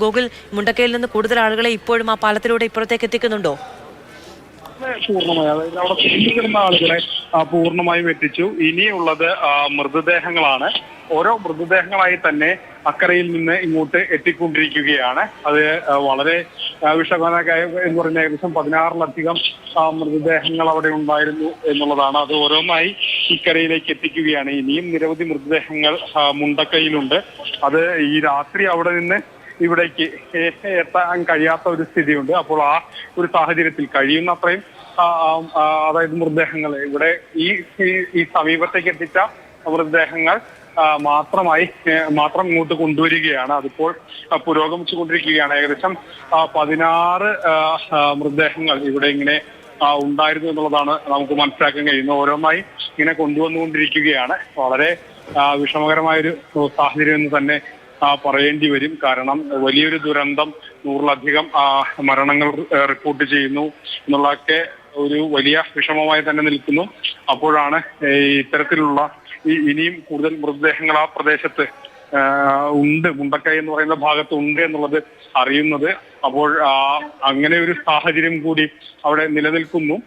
ഗോകുൽ, മുണ്ടക്കയിൽ നിന്ന് കൂടുതൽ ആളുകളെ ഇപ്പോഴും ആ പാലത്തിലൂടെ ഇപ്പുറത്തേക്ക് എത്തിക്കുന്നുണ്ടോ? പൂർണ്ണമായി, അതായത് അവിടെ കുടുങ്ങിക്കിടന്ന ആളുകളെ പൂർണ്ണമായും എത്തിച്ചു. ഇനിയുള്ളത് മൃതദേഹങ്ങളാണ്. ഓരോ മൃതദേഹങ്ങളായി തന്നെ അക്കരയിൽ നിന്ന് ഇങ്ങോട്ട് എത്തിക്കൊണ്ടിരിക്കുകയാണ്. അത് വളരെ വിഷമകരമായ എന്ന് പറഞ്ഞ ഏകദേശം 16ലധികം മൃതദേഹങ്ങൾ അവിടെ ഉണ്ടായിരുന്നു എന്നുള്ളതാണ്. അത് ഓരോന്നായി ഇക്കരയിലേക്ക് എത്തിക്കുകയാണ്. ഇനിയും നിരവധി മൃതദേഹങ്ങൾ മുണ്ടക്കയിലുണ്ട്. അത് ഈ രാത്രി അവിടെ നിന്ന് ഇവിടേക്ക് എത്താൻ കഴിയാത്ത ഒരു സ്ഥിതിയുണ്ട്. അപ്പോൾ ആ ഒരു സാഹചര്യത്തിൽ കഴിയുന്ന അത്രയും അതായത് മൃതദേഹങ്ങൾ ഇവിടെ ഈ സമീപത്തേക്ക് എത്തിച്ച മൃതദേഹങ്ങൾ മാത്രം ഇങ്ങോട്ട് കൊണ്ടുവരികയാണ്. അതിപ്പോൾ പുരോഗമിച്ചുകൊണ്ടിരിക്കുകയാണ്. ഏകദേശം 16 മൃതദേഹങ്ങൾ ഇവിടെ ഇങ്ങനെ ഉണ്ടായിരുന്നു എന്നുള്ളതാണ് നമുക്ക് മനസ്സിലാക്കാൻ കഴിയുന്നത്. ഓരോന്നായി ഇങ്ങനെ കൊണ്ടുവന്നുകൊണ്ടിരിക്കുകയാണ്. വളരെ വിഷമകരമായൊരു സാഹചര്യം എന്ന് തന്നെ പറയേണ്ടി വരും. കാരണം വലിയൊരു ദുരന്തം, 100ലധികം മരണങ്ങൾ റിപ്പോർട്ട് ചെയ്യുന്നു എന്നുള്ളതൊക്കെ ഒരു വലിയ വിഷമമായി തന്നെ നിൽക്കുന്നു. അപ്പോഴാണ് ഇത്തരത്തിലുള്ള ഇനിയും കൂടുതൽ മൃതദേഹങ്ങൾ ആ പ്രദേശത്ത് ഉണ്ട്, മുണ്ടക്കൈ എന്ന് പറയുന്ന ഭാഗത്ത് ഉണ്ട് എന്നുള്ളത് അറിയുന്നത്. അപ്പോൾ അങ്ങനെ ഒരു സാഹചര്യം കൂടി അവിടെ നിലനിൽക്കുന്നു.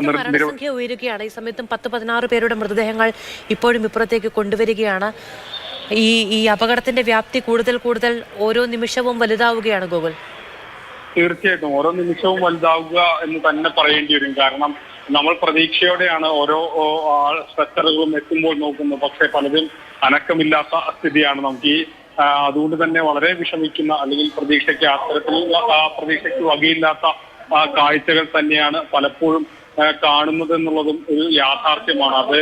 മരണസംഖ്യ ഉയരുകയാണ്. ഈ സമയത്തും 10-16 പേരുടെ മൃതദേഹങ്ങൾ ഇപ്പോഴും ഇപ്പുറത്തേക്ക് കൊണ്ടുവരികയാണ്. ഈ അപകടത്തിന്റെ വ്യാപ്തി കൂടുതൽ ഓരോ നിമിഷവും വലുതാവുകയാണ് ഗോകുൽ. തീർച്ചയായിട്ടും ഓരോ നിമിഷവും വലുതാവുക എന്ന് തന്നെ പറയേണ്ടി വരും. കാരണം നമ്മൾ പ്രതീക്ഷയോടെയാണ് ഓരോ സ്ട്രക്ചറുകളും എത്തുമ്പോൾ നോക്കുന്നത്. പക്ഷെ പലതും അനക്കമില്ലാത്ത സ്ഥിതിയാണ് നമുക്ക് അതുകൊണ്ട് തന്നെ വളരെ വിഷമിക്കുന്ന, അല്ലെങ്കിൽ പ്രതീക്ഷയ്ക്ക് വകയില്ലാത്ത കാഴ്ചകൾ തന്നെയാണ് പലപ്പോഴും കാണുന്നത് എന്നുള്ളതും ഒരു യാഥാർത്ഥ്യമാണ്. അത്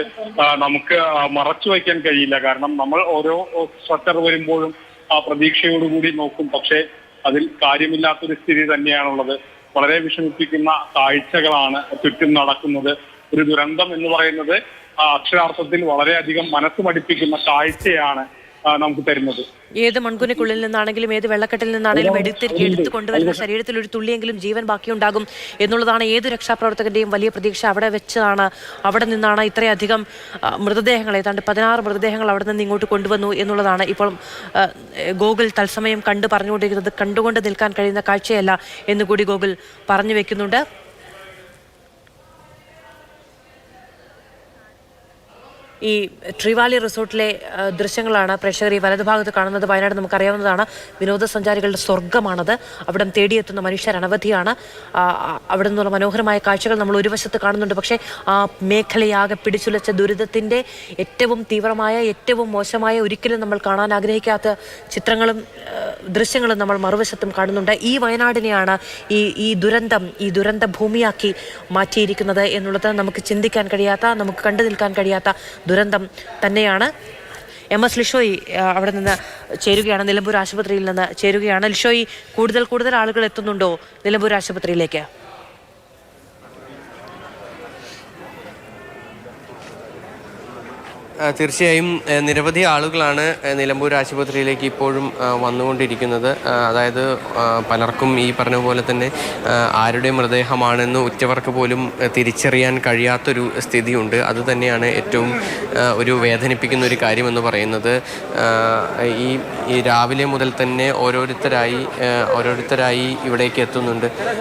നമുക്ക് മറച്ചു വയ്ക്കാൻ കഴിയില്ല. കാരണം നമ്മൾ ഓരോ സ്ട്രക്ചർ വരുമ്പോഴും പ്രതീക്ഷയോടുകൂടി നോക്കും. പക്ഷേ അതിൽ കാര്യമില്ലാത്തൊരു സ്ഥിതി തന്നെയാണുള്ളത്. വളരെ വിഷമിപ്പിക്കുന്ന കാഴ്ചകളാണ് ചുറ്റും നടക്കുന്നത്. ഒരു ദുരന്തം എന്ന് പറയുന്നത് അക്ഷരാർത്ഥത്തിൽ വളരെയധികം മനസ്സ് മടിപ്പിക്കുന്ന കാഴ്ചയാണ് നമുക്ക് തരുന്നത്. ഏത് മൺകുനയ്ക്കുള്ളിൽ നിന്നാണെങ്കിലും ഏത് വെള്ളക്കെട്ടിൽ നിന്നാണെങ്കിലും എടുത്തു കൊണ്ടുവരുന്ന ശരീരത്തിൽ ഒരു തുള്ളിയെങ്കിലും ജീവൻ ബാക്കിയുണ്ടാകും എന്നുള്ളതാണ് ഏത് രക്ഷാപ്രവർത്തകന്റെയും വലിയ പ്രതീക്ഷ. അവിടെ നിന്നാണ് ഇത്രയധികം മൃതദേഹങ്ങൾ, ഏതാണ്ട് 16 മൃതദേഹങ്ങൾ അവിടെ നിന്ന് ഇങ്ങോട്ട് കൊണ്ടുവന്നു എന്നുള്ളതാണ് ഇപ്പോൾ ഗോകുൽ തത്സമയം പറഞ്ഞുകൊണ്ടിരിക്കുന്നത്. കണ്ടുകൊണ്ട് നിൽക്കാൻ കഴിയുന്ന കാഴ്ചയല്ല എന്നുകൂടി ഗോകുൽ പറഞ്ഞു വെക്കുന്നുണ്ട്. ഈ ട്രിവാലി റിസോർട്ടിലെ ദൃശ്യങ്ങളാണ് പ്രേക്ഷകർ ഈ വലതുഭാഗത്ത് കാണുന്നത്. വയനാട് നമുക്കറിയാവുന്നതാണ്, വിനോദസഞ്ചാരികളുടെ സ്വർഗമാണത്. അവിടെ തേടിയെത്തുന്ന മനുഷ്യർ അനവധിയാണ്. അവിടെ നിന്നുള്ള മനോഹരമായ കാഴ്ചകൾ നമ്മൾ ഒരു വശത്ത് കാണുന്നുണ്ട്. പക്ഷേ ആ മേഖലയാകെ പിടിച്ചുലച്ച ദുരിതത്തിൻ്റെ ഏറ്റവും തീവ്രമായ, ഏറ്റവും മോശമായ, ഒരിക്കലും നമ്മൾ കാണാൻ ആഗ്രഹിക്കാത്ത ചിത്രങ്ങളും ദൃശ്യങ്ങളും നമ്മൾ മറുവശത്തും കാണുന്നുണ്ട്. ഈ വയനാടിനെയാണ് ഈ ദുരന്ത ഭൂമിയാക്കി മാറ്റിയിരിക്കുന്നത് എന്നുള്ളത് നമുക്ക് ചിന്തിക്കാൻ കഴിയാത്ത, നമുക്ക് കണ്ടു നിൽക്കാൻ കഴിയാത്ത ദുരന്തം തന്നെയാണ്. MS ലിഷോയി അവിടെ നിന്ന് ചേരുകയാണ്, നിലമ്പൂർ ആശുപത്രിയിൽ നിന്ന് ചേരുകയാണ്. ലിഷോയി, കൂടുതൽ ആളുകൾ എത്തുന്നുണ്ടോ നിലമ്പൂർ ആശുപത്രിയിലേക്ക്? തീർച്ചയായും നിരവധി ആളുകളാണ് നിലമ്പൂർ ആശുപത്രിയിലേക്ക് ഇപ്പോഴും വന്നുകൊണ്ടിരിക്കുന്നത്. അതായത് പലർക്കും ഈ പറഞ്ഞ പോലെ തന്നെ ആരുടെ മൃതദേഹമാണെന്ന് ഉറ്റവർക്ക് പോലും തിരിച്ചറിയാൻ കഴിയാത്തൊരു സ്ഥിതിയുണ്ട്. അതുതന്നെയാണ് ഏറ്റവും ഒരു വേദനിപ്പിക്കുന്ന ഒരു കാര്യമെന്ന് പറയുന്നത്. ഈ രാവിലെ മുതൽ തന്നെ ഓരോരുത്തരായി ഇവിടേക്ക് എത്തുന്നുണ്ട്.